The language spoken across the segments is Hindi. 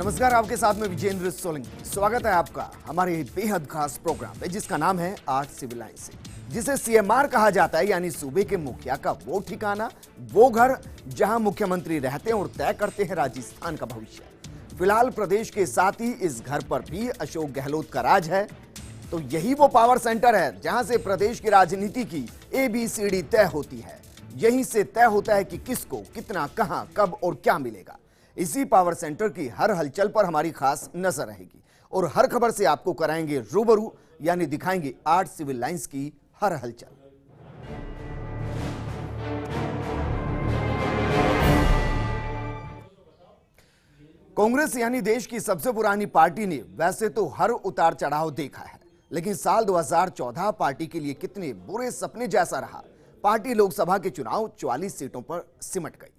नमस्कार, आपके साथ में विजेंद्र सोलंकी। स्वागत है आपका हमारे बेहद खास प्रोग्राम पे, जिसका नाम है आज सिविल लाइन से, जिसे सीएमआर कहा जाता है, यानी सूबे के मुखिया का वो ठिकाना, वो घर जहां मुख्यमंत्री रहते हैं और तय करते हैं राजस्थान का भविष्य। फिलहाल प्रदेश के साथ ही इस घर पर भी अशोक गहलोत का राज है। तो यही वो पावर सेंटर है जहां से प्रदेश की राजनीति की ABCD तय होती है। यहीं से तय होता है कि किसको कितना, कहां, कब और क्या मिलेगा। इसी पावर सेंटर की हर हलचल पर हमारी खास नजर रहेगी और हर खबर से आपको कराएंगे रूबरू, यानी दिखाएंगे आज सिविल लाइंस की हर हलचल। कांग्रेस यानी देश की सबसे पुरानी पार्टी ने वैसे तो हर उतार चढ़ाव देखा है, लेकिन साल 2014 पार्टी के लिए कितने बुरे सपने जैसा रहा। पार्टी लोकसभा के चुनाव 44 सीटों पर सिमट गई,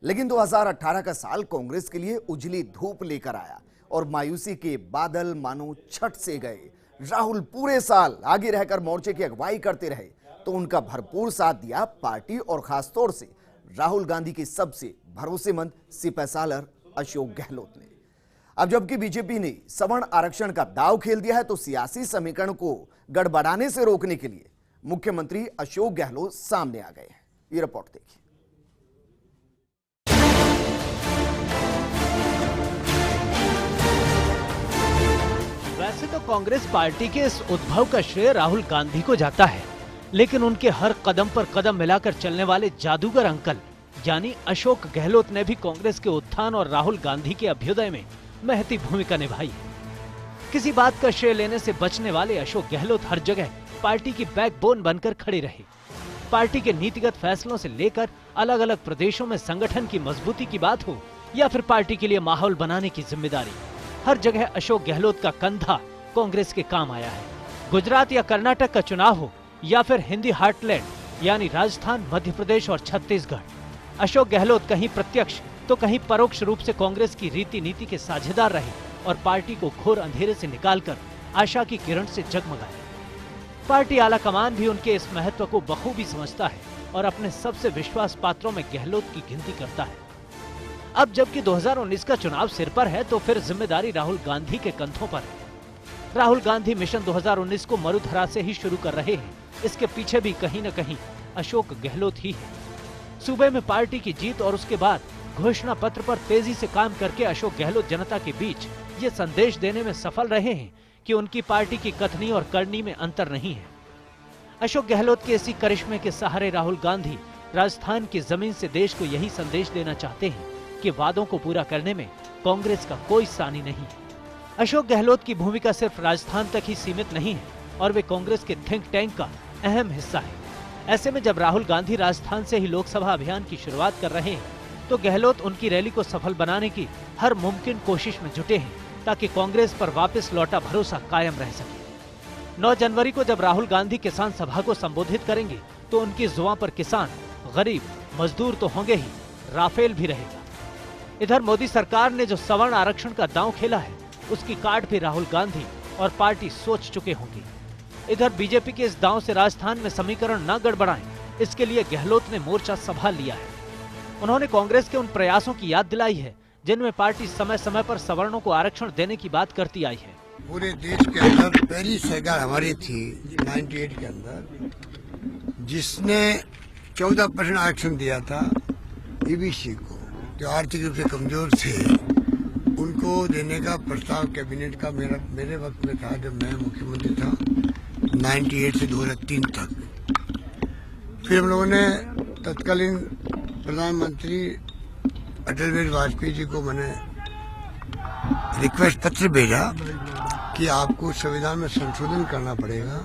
लेकिन 2018 का साल कांग्रेस के लिए उजली धूप लेकर आया और मायूसी के बादल मानो छट से गए। राहुल पूरे साल आगे रहकर मोर्चे की अगुवाई करते रहे, तो उनका भरपूर साथ दिया पार्टी और खासतौर से राहुल गांधी के सबसे भरोसेमंद सिपहसालर अशोक गहलोत ने। अब जबकि बीजेपी ने सवर्ण आरक्षण का दांव खेल दिया है, तो सियासी समीकरण को गड़बड़ाने से रोकने के लिए मुख्यमंत्री अशोक गहलोत सामने आ गए हैं। ये रिपोर्ट देखिए। वैसे तो कांग्रेस पार्टी के इस उद्भव का श्रेय राहुल गांधी को जाता है, लेकिन उनके हर कदम पर कदम मिलाकर चलने वाले जादूगर अंकल यानी अशोक गहलोत ने भी कांग्रेस के उत्थान और राहुल गांधी के अभ्युदय में महती भूमिका निभाई है। किसी बात का श्रेय लेने से बचने वाले अशोक गहलोत हर जगह पार्टी की बैकबोन बनकर खड़े रहे। पार्टी के नीतिगत फैसलों से लेकर अलग अलग प्रदेशों में संगठन की मजबूती की बात हो या फिर पार्टी के लिए माहौल बनाने की जिम्मेदारी, हर जगह अशोक गहलोत का कंधा कांग्रेस के काम आया है। गुजरात या कर्नाटक का चुनाव हो या फिर हिंदी हार्टलैंड यानी राजस्थान, मध्य प्रदेश और छत्तीसगढ़, अशोक गहलोत कहीं प्रत्यक्ष तो कहीं परोक्ष रूप से कांग्रेस की रीति नीति के साझेदार रहे और पार्टी को घोर अंधेरे से निकालकर आशा की किरण से जगमगाए। पार्टी आला कमान भी उनके इस महत्व को बखूबी समझता है और अपने सबसे विश्वास पात्रों में गहलोत की गिनती करता है। अब जबकि 2019 का चुनाव सिर पर है, तो फिर जिम्मेदारी राहुल गांधी के कंधों पर है। राहुल गांधी मिशन 2019 को मरुधरा से ही शुरू कर रहे हैं। इसके पीछे भी कहीं न कहीं अशोक गहलोत ही है। सूबे में पार्टी की जीत और उसके बाद घोषणा पत्र पर तेजी से काम करके अशोक गहलोत जनता के बीच ये संदेश देने में सफल रहे हैं कि उनकी पार्टी की कथनी और करनी में अंतर नहीं है। अशोक गहलोत के इसी करिश्मे के सहारे राहुल गांधी राजस्थान की जमीन से देश को यही संदेश देना चाहते हैं कि वादों को पूरा करने में कांग्रेस का कोई सानी नहीं है। अशोक गहलोत की भूमिका सिर्फ राजस्थान तक ही सीमित नहीं है और वे कांग्रेस के थिंक टैंक का अहम हिस्सा है। ऐसे में जब राहुल गांधी राजस्थान से ही लोकसभा अभियान की शुरुआत कर रहे हैं, तो गहलोत उनकी रैली को सफल बनाने की हर मुमकिन कोशिश में जुटे हैं ताकि कांग्रेस पर वापस लौटा भरोसा कायम रह सके। 9 जनवरी को जब राहुल गांधी किसान सभा को संबोधित करेंगे, तो उनकी जुबान पर किसान, गरीब, मजदूर तो होंगे ही, राफेल भी रहेगा। इधर मोदी सरकार ने जो सवर्ण आरक्षण का दांव खेला है, उसकी काट भी राहुल गांधी और पार्टी सोच चुके होंगे। इधर बीजेपी के इस दांव से राजस्थान में समीकरण न गड़बड़ाएं, इसके लिए गहलोत ने मोर्चा संभाल लिया है। उन्होंने कांग्रेस के उन प्रयासों की याद दिलाई है जिनमें पार्टी समय समय पर सवर्णों को आरक्षण देने की बात करती आई है। पूरे देश के अंदर पहली सरकार हमारी थी 98 के अंदर, जिसने 14% आरक्षण दिया था EBC को, जो आर्थिक रूप से कमजोर थे, उनको देने का प्रस्ताव कैबिनेट का मेरे वक्त में था, जब मैं मुख्यमंत्री था 98 से 2003 तक। फिर हम लोगों ने तत्कालीन प्रधानमंत्री अटल बिहारी वाजपेयी जी को मैंने रिक्वेस्ट पत्र भेजा कि आपको संविधान में संशोधन करना पड़ेगा।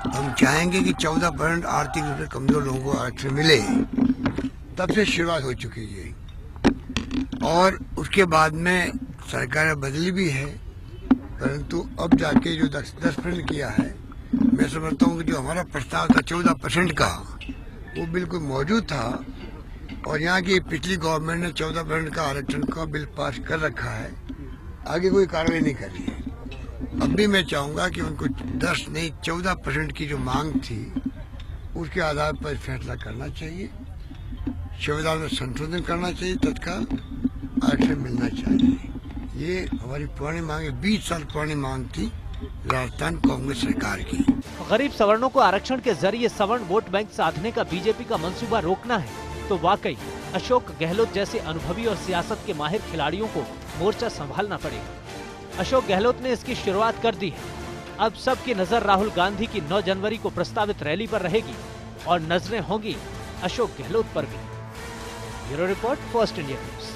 हम चाहेंगे कि 14% आर्थिक रूप से कमजोर लोगों को आरक्षण मिले। तब से शुरुआत हो चुकी है और उसके बाद में सरकारें बदली भी है, परंतु अब जाके जो 10% किया है, मैं समझता हूँ कि जो हमारा प्रस्ताव था 14% का, वो बिल्कुल मौजूद था और यहाँ की पिछली गवर्नमेंट ने 14% का आरक्षण का बिल पास कर रखा है, आगे कोई कार्रवाई नहीं कर रही है। अब भी मैं चाहूँगा कि उनको 10 नहीं 14% की जो मांग थी, उसके आधार पर फैसला करना चाहिए, संविधान में संशोधन करना चाहिए, तत्काल आरक्षण मिलना चाहिए। ये हमारी पुरानी मांग है, 20 साल पुरानी मांग थी राजस्थान कांग्रेस सरकार की। गरीब सवर्णों को आरक्षण के जरिए सवर्ण वोट बैंक साधने का बीजेपी का मंसूबा रोकना है तो वाकई अशोक गहलोत जैसे अनुभवी और सियासत के माहिर खिलाड़ियों को मोर्चा संभालना पड़ेगा। अशोक गहलोत ने इसकी शुरुआत कर दी है। अब सबकी नजर राहुल गांधी की 9 जनवरी को प्रस्तावित रैली पर रहेगी और नजरें होंगी अशोक गहलोत पर भी। Bureau report, first India news.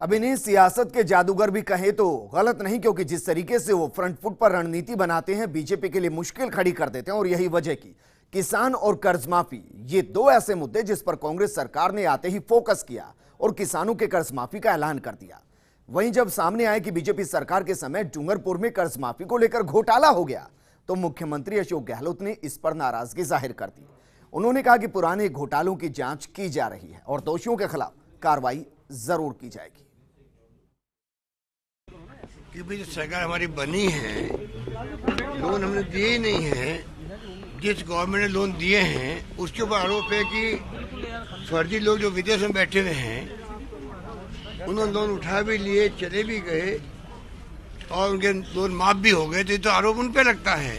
अब इन्हें सियासत के जादूगर भी कहे तो गलत नहीं, क्योंकि जिस तरीके से वो फ्रंट फुट पर रणनीति बनाते हैं, बीजेपी के लिए मुश्किल खड़ी कर देते हैं। और यही वजह की किसान और कर्ज माफी, ये 2 ऐसे मुद्दे जिस पर कांग्रेस सरकार ने आते ही फोकस किया और किसानों के कर्ज माफी का ऐलान कर दिया। वहीं जब सामने आए कि बीजेपी सरकार के समय डूंगरपुर में कर्ज माफी को लेकर घोटाला हो गया, तो मुख्यमंत्री अशोक गहलोत ने इस पर नाराजगी जाहिर कर दी। उन्होंने कहा कि पुराने घोटालों की जांच की जा रही है और दोषियों के खिलाफ कार्रवाई जरूर की जाएगी। क्योंकि जो सरकार हमारी बनी है, लोन हमने दिए ही नहीं है। जिस गवर्नमेंट ने लोन दिए हैं उसके ऊपर आरोप है कि फर्जी लोग जो विदेश में बैठे हुए हैं उन्होंने लोन उठा भी लिए, चले भी गए और उनके लोन माफ भी हो गए, तो आरोप उन पे लगता है।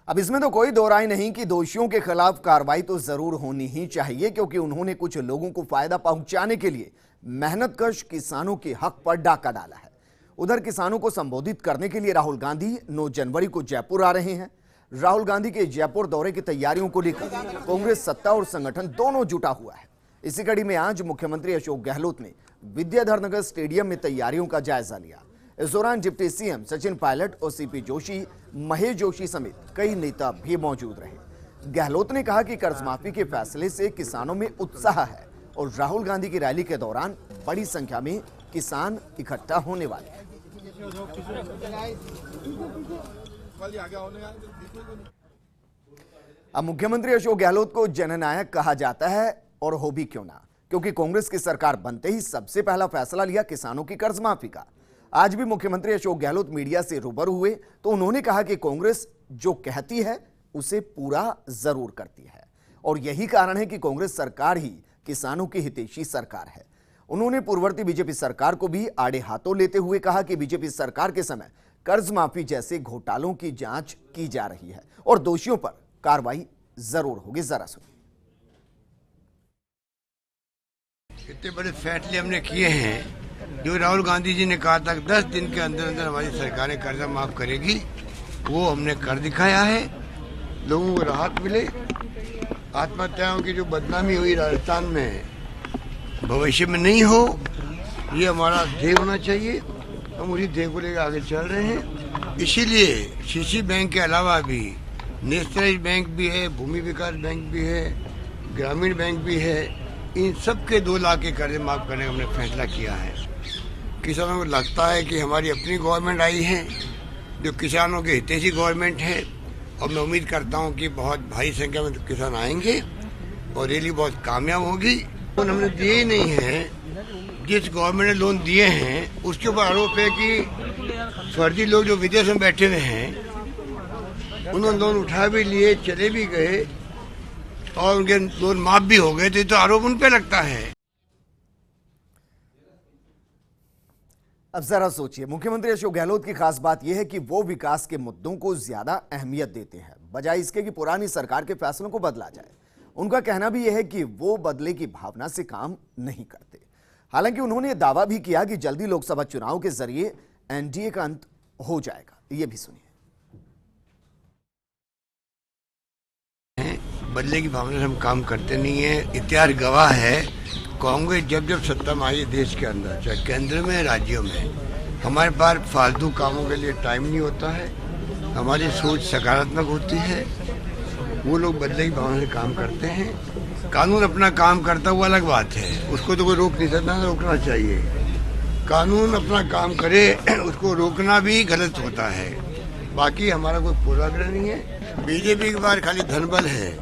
अब इसमें तो कोई दो राय नहीं कि दोषियों के खिलाफ कार्रवाई तो जरूर होनी ही चाहिए, क्योंकि उन्होंने कुछ लोगों को फायदा पहुंचाने के लिए मेहनतकश किसानों के हक पर डाका डाला है। उधर किसानों को संबोधित करने के लिए राहुल गांधी 9 जनवरी को जयपुर आ रहे हैं। राहुल गांधी के जयपुर दौरे की तैयारियों को लेकर कांग्रेस सत्ता और संगठन दोनों जुटा हुआ है। इसी कड़ी में आज मुख्यमंत्री अशोक गहलोत ने विद्याधर नगर स्टेडियम में तैयारियों का जायजा लिया। इस दौरान डिप्टी सीएम सचिन पायलट और सीपी जोशी, महेश जोशी समेत कई नेता भी मौजूद रहे। गहलोत ने कहा कि कर्ज माफी के फैसले से किसानों में उत्साह है और राहुल गांधी की रैली के दौरान बड़ी संख्या में किसान इकट्ठा होने वाले हैं। अब मुख्यमंत्री अशोक गहलोत को जननायक कहा जाता है, और हो भी क्यों ना, क्योंकि कांग्रेस की सरकार बनते ही सबसे पहला फैसला लिया किसानों की कर्ज माफी का। आज भी मुख्यमंत्री अशोक गहलोत मीडिया से रूबरू हुए तो उन्होंने कहा कि कांग्रेस जो कहती है उसे पूरा जरूर करती है और यही कारण है कि कांग्रेस सरकार ही किसानों की हितैषी सरकार है। उन्होंने पूर्ववर्ती बीजेपी सरकार को भी आड़े हाथों लेते हुए कहा कि बीजेपी सरकार के समय कर्ज माफी जैसे घोटालों की जांच की जा रही है और दोषियों पर कार्रवाई जरूर होगी। जरा सुनिए। इतने बड़े फैसले हमने किए हैं, जो राहुल गांधी जी ने कहा था 10 दिन के अंदर अंदर हमारी सरकारें कर्जा माफ करेगी, वो हमने कर दिखाया है। लोगों को राहत मिले। आत्महत्याओं की जो बदनामी हुई राजस्थान में, भविष्य में नहीं हो, ये हमारा ध्येय होना चाहिए। हम उसी ध्येय को लेकर आगे चल रहे हैं। इसीलिए सीसी बैंक के अलावा भी नेशनलाइज्ड बैंक भी है, भूमि विकास बैंक भी है, ग्रामीण बैंक भी है। इन सब के 2 लाख के कर्जे माफ करने का हमने फैसला किया है। किसानों को लगता है कि हमारी अपनी गवर्नमेंट आई है जो किसानों के हितैषी गवर्नमेंट है, और मैं उम्मीद करता हूं कि बहुत भारी संख्या में किसान आएंगे और रैली बहुत कामयाब होगी। लोन हमने दिए ही नहीं है। जिस गवर्नमेंट ने लोन दिए हैं उसके ऊपर आरोप है कि फर्जी लोग जो विदेश में बैठे हुए हैं उन्होंने लोन उठा भी लिए, चले भी गए और उनके लोन माफ भी हो गए, तो आरोप उन पे लगता है। अब जरा सोचिए, मुख्यमंत्री अशोक गहलोत की खास बात यह है कि वो विकास के मुद्दों को ज्यादा अहमियत देते हैं, बजाय इसके कि पुरानी सरकार के फैसलों को बदला जाए। उनका कहना भी यह है कि वो बदले की भावना से काम नहीं करते। हालांकि उन्होंने दावा भी किया कि जल्दी लोकसभा चुनाव के जरिए एनडीए का अंत हो जाएगा। ये भी सुनिए। बदले की भावना से हम काम करते नहीं है। इतिहास गवाह है, कांग्रेस जब जब सत्ता में आई देश के अंदर, चाहे केंद्र में, राज्यों में, हमारे पास फालतू कामों के लिए टाइम नहीं होता है। हमारी सोच सकारात्मक होती है। वो लोग बदले की भावना से काम करते हैं। कानून अपना काम करता हुआ अलग बात है, उसको तो कोई रोक नहीं सकता, रोकना चाहिए। कानून अपना काम करे, उसको रोकना भी गलत होता है। बाकी हमारा कोई पूर्वाग्रह नहीं है। बीजेपी के पास खाली धन बल है,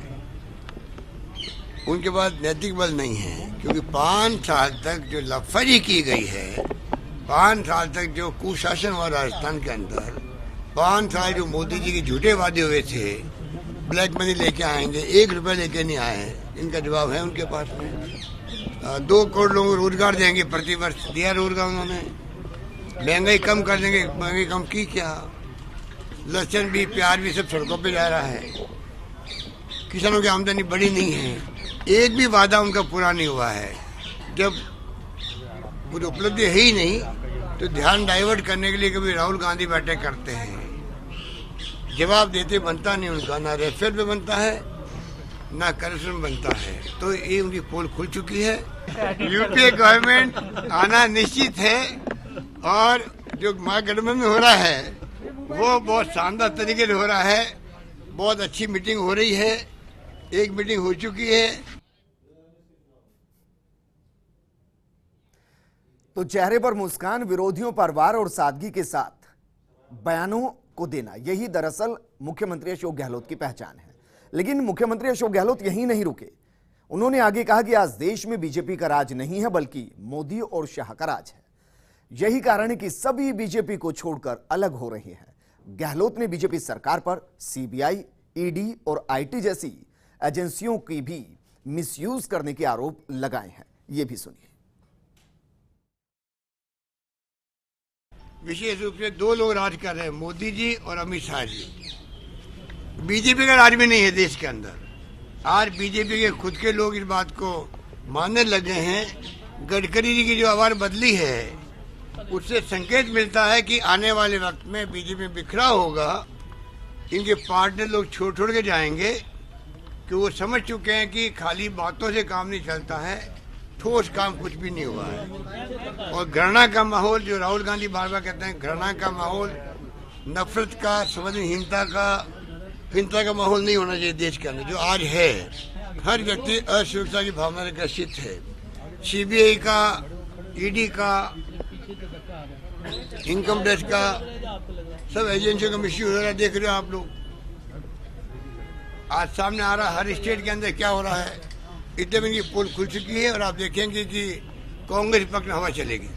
उनके पास नैतिक बल नहीं है। क्योंकि 5 साल तक जो लफरी की गई है, 5 साल तक जो कुशासन हुआ राजस्थान के अंदर, 5 साल जो मोदी जी के झूठे वादे हुए थे, ब्लैक मनी लेके आएंगे, 1 रुपया लेके नहीं आए, इनका जवाब है उनके पास में। 2 करोड़ लोगों को रोजगार देंगे, प्रतिवर्ष दिया रोजगार उन्होंने। महंगाई कम कर देंगे, महंगाई कम की क्या? लहसुन भी, प्याज भी सब सड़कों पे जा रहा है। किसानों की आमदनी बढ़ी नहीं है। एक भी वादा उनका पूरा नहीं हुआ है। जब कुछ उपलब्धि है ही नहीं तो ध्यान डाइवर्ट करने के लिए कभी राहुल गांधी बैठे करते हैं। जवाब देते बनता नहीं उनका, ना रेफेर पे बनता है ना करप्शन बनता है। तो ये उनकी पोल खुल चुकी है। यूपीए गवर्नमेंट आना निश्चित है और जो महागठबंधन हो रहा है वो बहुत शानदार तरीके से हो रहा है। बहुत अच्छी मीटिंग हो रही है। एक मीटिंग हो चुकी है। तो चेहरे पर मुस्कान, विरोधियों पर वार और सादगी के साथ बयानों को देना, यही दरअसल मुख्यमंत्री अशोक गहलोत की पहचान है। लेकिन मुख्यमंत्री अशोक गहलोत यहीं नहीं रुके। उन्होंने आगे कहा कि आज देश में बीजेपी का राज नहीं है बल्कि मोदी और शाह का राज है। यही कारण है कि सभी बीजेपी को छोड़कर अलग हो रहे हैं। गहलोत ने बीजेपी सरकार पर सीबीआई, ईडी और आईटी जैसी एजेंसियों की भी मिसयूज करने के आरोप लगाए हैं। ये भी सुनिए। विशेष रूप से 2 लोग राज कर रहे हैं, मोदी जी और अमित शाह जी। बीजेपी का राज भी नहीं है देश के अंदर। आज बीजेपी के खुद के लोग इस बात को मानने लगे हैं। गडकरी जी की जो आवाज बदली है उससे संकेत मिलता है कि आने वाले वक्त में बीजेपी बिखरा होगा। इनके पार्टनर लोग छोड़ के जाएंगे कि वो समझ चुके हैं कि खाली बातों से काम नहीं चलता है, ठोस काम कुछ भी नहीं हुआ है। और घृणा का माहौल, जो राहुल गांधी बार बार कहते हैं, घृणा का माहौल, नफरत का, संवेदनहीनता का, हिंसा का माहौल नहीं होना चाहिए देश के अंदर, जो आज है। हर व्यक्ति असुरक्षा की भावना से ग्रसित है। सीबीआई का, ईडी का, इनकम टैक्स का, सब एजेंसियों का मिसयूज हो रहा है। देख रहे हो आप लोग, आज सामने आ रहा है हर स्टेट के अंदर क्या हो रहा है। इतने में इनकी पोल खुल चुकी है और आप देखेंगे कि कांग्रेस पक्ष में हवा चलेगी।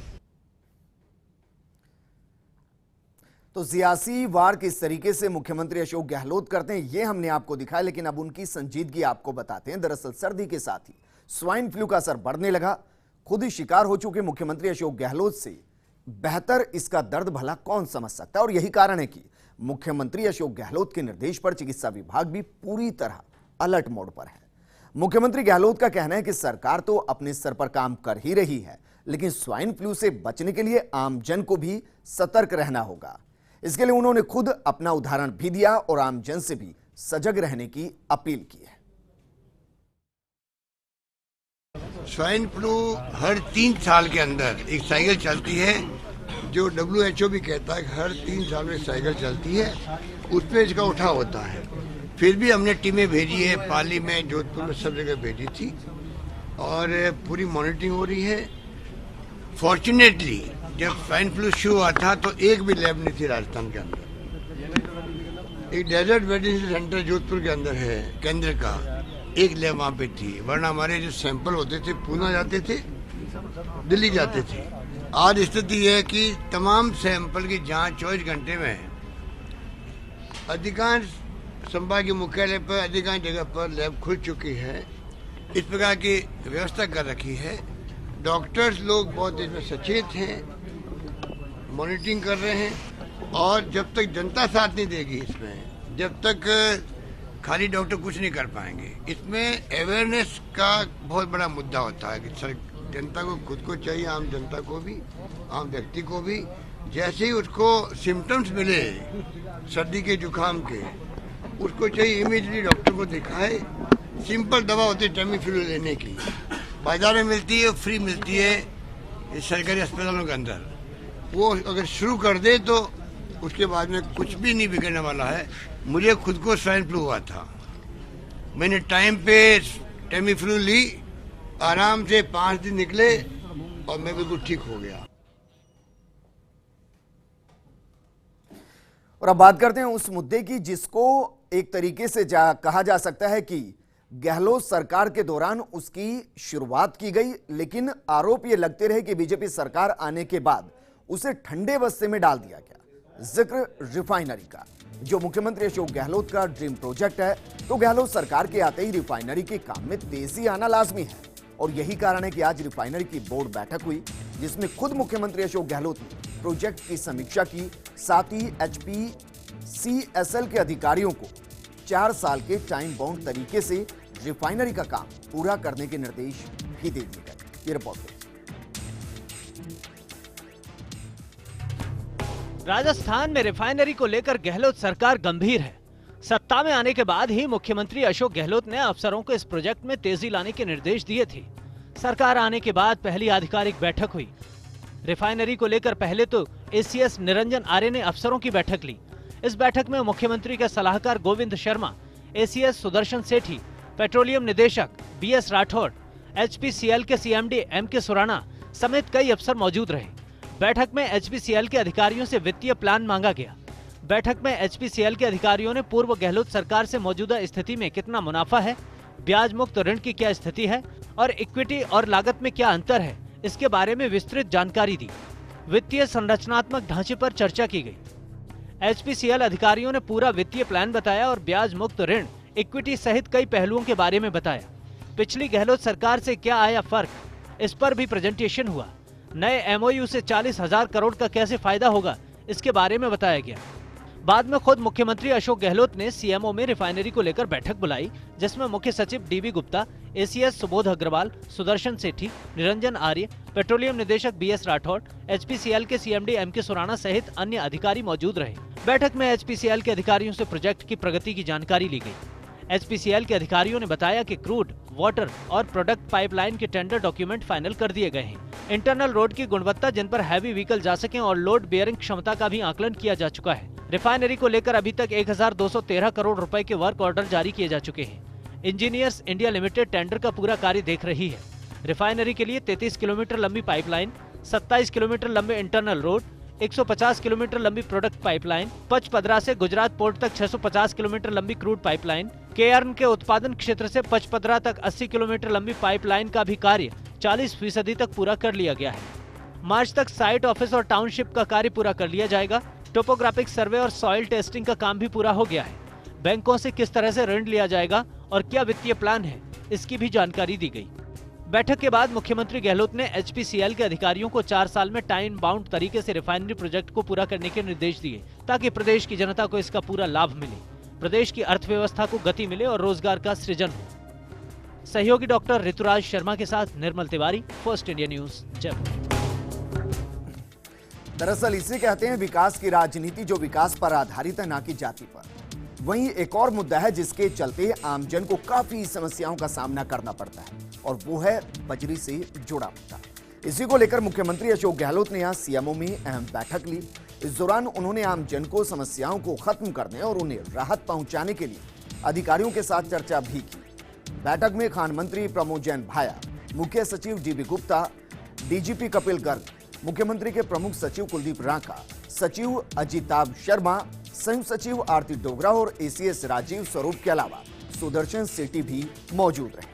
तो सियासी वार किस तरीके से मुख्यमंत्री अशोक गहलोत करते हैं ये हमने आपको दिखाया, लेकिन अब उनकी संजीदगी आपको बताते हैं। दरअसल सर्दी के साथ ही स्वाइन फ्लू का असर बढ़ने लगा। खुद ही शिकार हो चुके मुख्यमंत्री अशोक गहलोत से बेहतर इसका दर्द भला कौन समझ सकता है। और यही कारण है कि मुख्यमंत्री अशोक गहलोत के निर्देश पर चिकित्सा विभाग भी पूरी तरह अलर्ट मोड पर है। मुख्यमंत्री गहलोत का कहना है कि सरकार तो अपने स्तर पर काम कर ही रही है, लेकिन स्वाइन फ्लू से बचने के लिए आम जन को भी सतर्क रहना होगा। इसके लिए उन्होंने खुद अपना उदाहरण भी दिया और आम जन से भी सजग रहने की अपील की है। स्वाइन फ्लू हर 3 साल के अंदर एक साइकिल चलती है, जो WHO भी कहता है कि हर 3 साल में साइकिल चलती है, उस पर इसका उठाव होता है। फिर भी हमने टीमें भेजी है, पाली में, जोधपुर में, सब जगह भेजी थी और पूरी मॉनिटरिंग हो रही है। फॉर्चुनेटली जब स्वाइन फ्लू शुरू हुआ था तो एक भी लैब नहीं थी राजस्थान के अंदर। एक डेजर्ट वेडिंग सेंटर जोधपुर के अंदर है केंद्र का, एक लैब वहाँ पे थी, वरना हमारे जो सैंपल होते थे पूना जाते थे, दिल्ली जाते थे। आज स्थिति यह है कि तमाम सैंपल की जांच 24 घंटे में है। अधिकांश संभागीय मुख्यालय पर, अधिकांश जगह पर लैब खुल चुकी है। इस प्रकार की व्यवस्था कर रखी है। डॉक्टर्स लोग बहुत इसमें सचेत हैं, मॉनिटरिंग कर रहे हैं। और जब तक जनता साथ नहीं देगी इसमें, जब तक खाली डॉक्टर कुछ नहीं कर पाएंगे। इसमें अवेयरनेस का बहुत बड़ा मुद्दा होता है कि जनता को खुद को चाहिए, आम जनता को भी, आम व्यक्ति को भी, जैसे ही उसको सिम्टम्स मिले सर्दी के, जुकाम के, उसको चाहिए इमीडिएटली डॉक्टर को दिखाए। सिंपल दवा होती है टेमीफ्लू लेने की, बाजार में मिलती है, फ्री मिलती है सरकारी अस्पतालों के अंदर। वो अगर शुरू कर दे तो उसके बाद में कुछ भी नहीं बिगड़ने वाला है। मुझे खुद को स्वाइन फ्लू हुआ था, मैंने टाइम पे टेमीफ्लू ली, आराम से 5 दिन निकले और मैं बिल्कुल ठीक हो गया। और अब बात करते हैं उस मुद्दे की जिसको एक तरीके से कहा जा सकता है कि गहलोत सरकार के दौरान उसकी शुरुआत की गई, लेकिन आरोप ये लगते रहे कि बीजेपी सरकार आने के बाद उसे ठंडे बस्ते में डाल दिया गया। जिक्र रिफाइनरी का, जो मुख्यमंत्री अशोक गहलोत का ड्रीम प्रोजेक्ट है। तो गहलोत सरकार के आते ही रिफाइनरी के काम में तेजी आना लाजमी है और यही कारण है कि आज रिफाइनरी की बोर्ड बैठक हुई, जिसमें खुद मुख्यमंत्री अशोक गहलोत ने प्रोजेक्ट की समीक्षा की। साथ ही HPCSL के अधिकारियों को 4 साल के टाइम बाउंड तरीके से रिफाइनरी का काम पूरा करने के निर्देश भी दे दिए गए। ये रिपोर्ट। राजस्थान में रिफाइनरी को लेकर गहलोत सरकार गंभीर है। सत्ता में आने के बाद ही मुख्यमंत्री अशोक गहलोत ने अफसरों को इस प्रोजेक्ट में तेजी लाने के निर्देश दिए थे। सरकार आने के बाद पहली आधिकारिक बैठक हुई। रिफाइनरी को लेकर पहले तो ACS निरंजन आर्य ने अफसरों की बैठक ली। इस बैठक में मुख्यमंत्री के सलाहकार गोविंद शर्मा, ACS सुदर्शन सेठी, पेट्रोलियम निदेशक BS राठौड़, HPCL के CMD MK सुराना समेत कई अफसर मौजूद रहे। बैठक में HPCL के अधिकारियों से वित्तीय प्लान मांगा गया। बैठक में HPCL के अधिकारियों ने पूर्व गहलोत सरकार से मौजूदा स्थिति में कितना मुनाफा है, ब्याज मुक्त ऋण की क्या स्थिति है और इक्विटी और लागत में क्या अंतर है, इसके बारे में विस्तृत जानकारी दी। वित्तीय संरचनात्मक ढांचे पर चर्चा की गई। HPCL अधिकारियों ने पूरा वित्तीय प्लान बताया और ब्याज मुक्त ऋण, इक्विटी सहित कई पहलुओं के बारे में बताया। पिछली गहलोत सरकार से क्या आया फर्क, इस पर भी प्रेजेंटेशन हुआ। नए MOU से 40,000 करोड़ का कैसे फायदा होगा, इसके बारे में बताया गया। बाद में खुद मुख्यमंत्री अशोक गहलोत ने CMO में रिफाइनरी को लेकर बैठक बुलाई, जिसमें मुख्य सचिव DB गुप्ता, ACS सुबोध अग्रवाल, सुदर्शन सेठी, निरंजन आर्य, पेट्रोलियम निदेशक BS राठौड़, HPCL के CMD MK सुराना सहित अन्य अधिकारी मौजूद रहे। बैठक में HPCL के अधिकारियों से प्रोजेक्ट की प्रगति की जानकारी ली गई। HPCL के अधिकारियों ने बताया कि क्रूड, वाटर और प्रोडक्ट पाइपलाइन के टेंडर डॉक्यूमेंट फाइनल कर दिए गए हैं। इंटरनल रोड की गुणवत्ता, जिन पर हैवी व्हीकल जा सकें, और लोड बेयरिंग क्षमता का भी आकलन किया जा चुका है। रिफाइनरी को लेकर अभी तक 1213 करोड़ रुपए के वर्क ऑर्डर जारी किए जा चुके हैं। इंजीनियर्स इंडिया लिमिटेड टेंडर का पूरा कार्य देख रही है। रिफाइनरी के लिए 33 किलोमीटर लंबी पाइपलाइन, 27 किलोमीटर लंबे इंटरनल रोड, 150 किलोमीटर लंबी प्रोडक्ट पाइपलाइन, पचपदरा से गुजरात पोर्ट तक 650 किलोमीटर लंबी क्रूड पाइपलाइन, केयर्न के उत्पादन क्षेत्र से पचपदरा तक 80 किलोमीटर लंबी पाइपलाइन का भी कार्य 40% तक पूरा कर लिया गया है। मार्च तक साइट ऑफिस और टाउनशिप का कार्य पूरा कर लिया जाएगा। टोपोग्राफिक सर्वे और सॉइल टेस्टिंग का काम भी पूरा हो गया है। बैंकों से किस तरह से ऋण लिया जाएगा और क्या वित्तीय प्लान है, इसकी भी जानकारी दी गई। बैठक के बाद मुख्यमंत्री गहलोत ने HPCL के अधिकारियों को 4 साल में टाइम बाउंड तरीके से रिफाइनरी प्रोजेक्ट को पूरा करने के निर्देश दिए, ताकि प्रदेश की जनता को इसका पूरा लाभ मिले, प्रदेश की अर्थव्यवस्था को गति मिले और रोजगार का सृजन हो। सहयोगी डॉक्टर ऋतुराज शर्मा के साथ Nirmal Tiwari, First India News, Jaipur. दरअसल इसे कहते हैं विकास की राजनीति, जो विकास पर आधारित है, ना कि जाति पर। वहीं एक और मुद्दा है जिसके चलते आमजन को काफी समस्याओं का सामना करना पड़ता है, और वो है बजरी से जुड़ा मुद्दा। इसी को लेकर मुख्यमंत्री अशोक गहलोत ने आज CMO में अहम बैठक ली। इस दौरान उन्होंने आमजन को समस्याओं को खत्म करने और उन्हें राहत पहुंचाने के लिए अधिकारियों के साथ चर्चा भी की। बैठक में खान मंत्री प्रमोद जैन भाया, मुख्य सचिव DB गुप्ता, DGP कपिल गर्ग, मुख्यमंत्री के प्रमुख सचिव कुलदीप रांका, सचिव अजिताभ शर्मा, संयुक्त सचिव आरती डोगरा और ACS राजीव स्वरूप के अलावा सुदर्शन सेठी भी मौजूद रहे।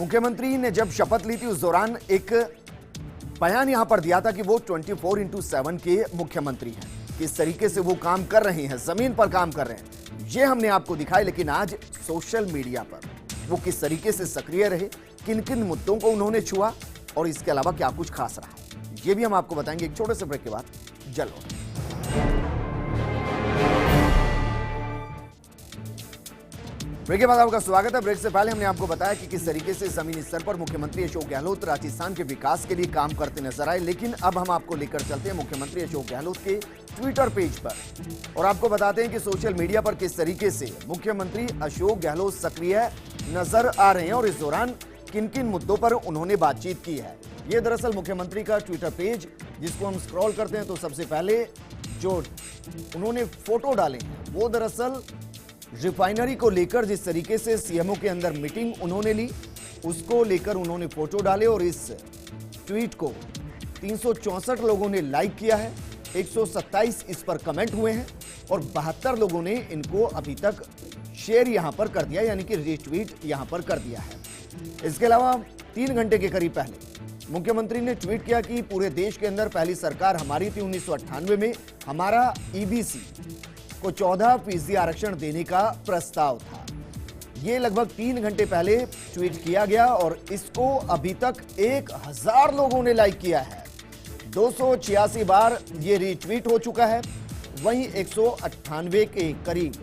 मुख्यमंत्री ने जब शपथ ली थी उस दौरान एक बयान यहां पर दिया था कि वो 24/7 के मुख्यमंत्री हैं। किस तरीके से वो काम कर रहे हैं, जमीन पर काम कर रहे हैं, ये हमने आपको दिखाया। लेकिन आज सोशल मीडिया पर वो किस तरीके से सक्रिय रहे, किन किन मुद्दों को उन्होंने छुआ और इसके अलावा क्या कुछ खास रहा, ये भी हम आपको बताएंगे एक छोटे से ब्रेक के बाद। जल्द ब्रेक के बाद आपका स्वागत है। ब्रेक से पहले हमने आपको बताया कि किस तरीके से जमीनी स्तर पर मुख्यमंत्री अशोक गहलोत राजस्थान के विकास के लिए काम करते नजर आए। लेकिन अब हम आपको लेकर चलते हैं मुख्यमंत्री अशोक गहलोत के ट्विटर पेज पर और आपको बताते हैं कि सोशल मीडिया पर किस तरीके से मुख्यमंत्री अशोक गहलोत सक्रिय नजर आ रहे हैं और इस दौरान किन किन मुद्दों पर उन्होंने बातचीत की है। ये दरअसल मुख्यमंत्री का ट्विटर पेज, जिसको हम स्क्रॉल करते हैं तो सबसे पहले जो उन्होंने फोटो डाले हैं वो दरअसल रिफाइनरी को लेकर जिस तरीके से CMO के अंदर मीटिंग उन्होंने ली, उसको लेकर उन्होंने फोटो डाले और इस ट्वीट को 364 लोगों ने लाइक किया है, 127 इस पर कमेंट हुए हैं और 72 लोगों ने इनको अभी तक शेयर यहां पर कर दिया, यानी कि रीट्वीट यहां पर कर दिया है। इसके अलावा 3 घंटे के करीब पहले मुख्यमंत्री ने ट्वीट किया कि पूरे देश के अंदर पहली सरकार हमारी थी 1998 में, हमारा ईबीसी को 14% आरक्षण देने का प्रस्ताव था। ये लगभग 3 घंटे पहले ट्वीट किया गया और इसको अभी तक 1000 लोगों ने लाइक किया है। 286 बार ये रीट्वीट हो चुका है। वहीं 198 के करीब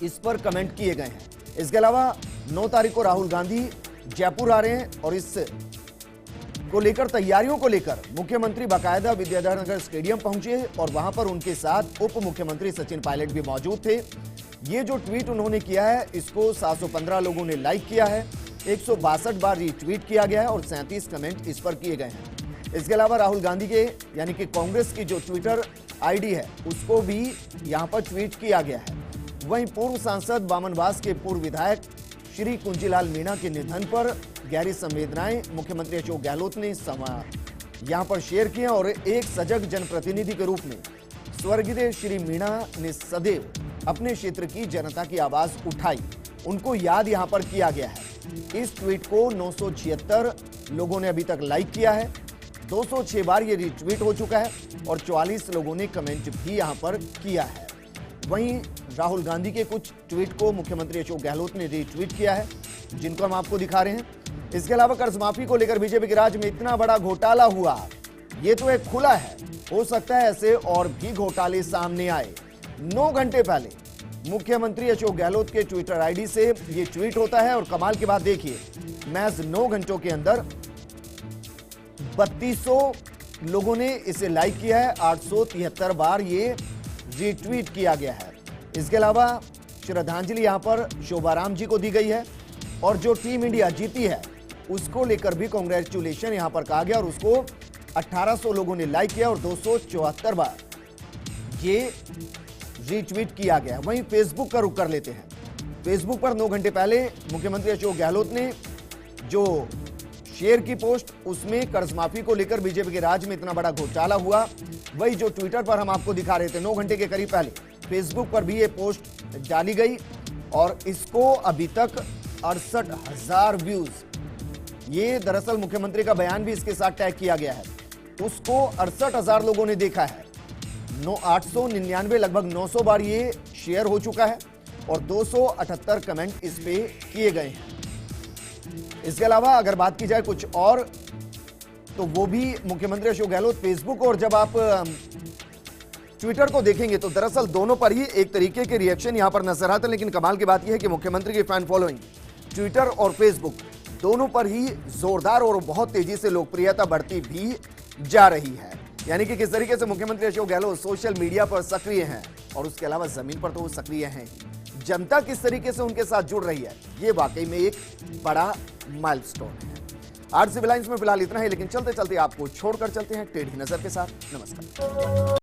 इस पर कमेंट किए गए हैं। इसके अलावा 9 तारीख को राहुल गांधी जयपुर आ रहे हैं और इस को लेकर तैयारियों को लेकर मुख्यमंत्री बाकायदा विद्याधर स्टेडियम पहुंचे और वहां पर उनके साथ उप मुख्यमंत्री सचिन पायलट भी मौजूद थे। ये जो ट्वीट उन्होंने किया है इसको 715 लोगों ने लाइक किया है, 162 बार रीट्वीट किया गया है और 37 कमेंट इस पर किए गए हैं। इसके अलावा राहुल गांधी के यानी कि कांग्रेस की जो ट्विटर आईडी है उसको भी यहां पर ट्वीट किया गया है। वहीं पूर्व सांसद बामनवास के पूर्व विधायक श्री कुंजीलाल मीणा के निधन पर गहरी संवेदनाएं मुख्यमंत्री अशोक गहलोत ने यहां पर शेयर किए और एक सजग जनप्रतिनिधि के रूप में स्वर्गीय श्री मीणा ने सदैव अपने क्षेत्र की जनता की आवाज उठाई, उनको याद यहां पर किया गया है। इस ट्वीट को 976 लोगों ने अभी तक लाइक किया है, 206 बार ये रीट्वीट हो चुका है और 44 लोगों ने कमेंट भी यहां पर किया है। वहीं राहुल गांधी के कुछ ट्वीट को मुख्यमंत्री अशोक गहलोत ने रीट्वीट किया है, जिनको हम आपको दिखा रहे हैं। इसके अलावा कर्ज माफी को लेकर बीजेपी के राज्य में इतना बड़ा घोटाला हुआ, ये तो एक खुला है, हो सकता है ऐसे और भी घोटाले सामने आए। 9 घंटे पहले मुख्यमंत्री अशोक गहलोत के ट्विटर आईडी से ये ट्वीट होता है और कमाल की बात देखिए, महज 9 घंटों के अंदर 3200 लोगों ने इसे लाइक किया है, 873 बार ये रीट्वीट किया गया है। इसके अलावा श्रद्धांजलि यहां पर शोभाराम जी को दी गई है और जो टीम इंडिया जीती है उसको लेकर भी कांग्रेचुलेशन यहां पर कहा गया और उसको 1800 लोगों ने लाइक किया और 274 बार ये रीट्वीट किया गया। वहीं फेसबुक का रुख कर लेते हैं। फेसबुक पर 9 घंटे पहले मुख्यमंत्री अशोक गहलोत ने जो शेयर की पोस्ट, उसमें कर्ज माफी को लेकर बीजेपी के राज्य में इतना बड़ा घोटाला हुआ, वही जो ट्विटर पर हम आपको दिखा रहे थे 9 घंटे के करीब पहले फेसबुक पर भी ये पोस्ट डाली गई और इसको अभी तक 68,000 व्यूज, ये दरअसल मुख्यमंत्री का बयान भी इसके साथ टैग किया गया है, उसको 68,000 लोगों ने देखा है। 899 लगभग 900 बार ये शेयर हो चुका है और 278 कमेंट इस पे किए गए हैं। इसके अलावा अगर बात की जाए कुछ और तो वो भी मुख्यमंत्री अशोक गहलोत फेसबुक और जब आप ट्विटर को देखेंगे तो दरअसल दोनों पर ही एक तरीके के रिएक्शन यहां पर नजर आते हैं। लेकिन कमाल की बात यह है कि मुख्यमंत्री की फैन फॉलोइंग ट्विटर और फेसबुक दोनों पर ही जोरदार और बहुत तेजी से लोकप्रियता बढ़ती भी जा रही है। यानी कि किस तरीके से मुख्यमंत्री अशोक गहलोत सोशल मीडिया पर सक्रिय हैं और उसके अलावा जमीन पर तो वो सक्रिय हैं ही, जनता किस तरीके से उनके साथ जुड़ रही है, ये वाकई में एक बड़ा माइलस्टोन है। आज सिविल लाइंस में फिलहाल इतना ही, लेकिन चलते चलते आपको छोड़कर चलते हैं टेढ़ी नजर के साथ। नमस्कार।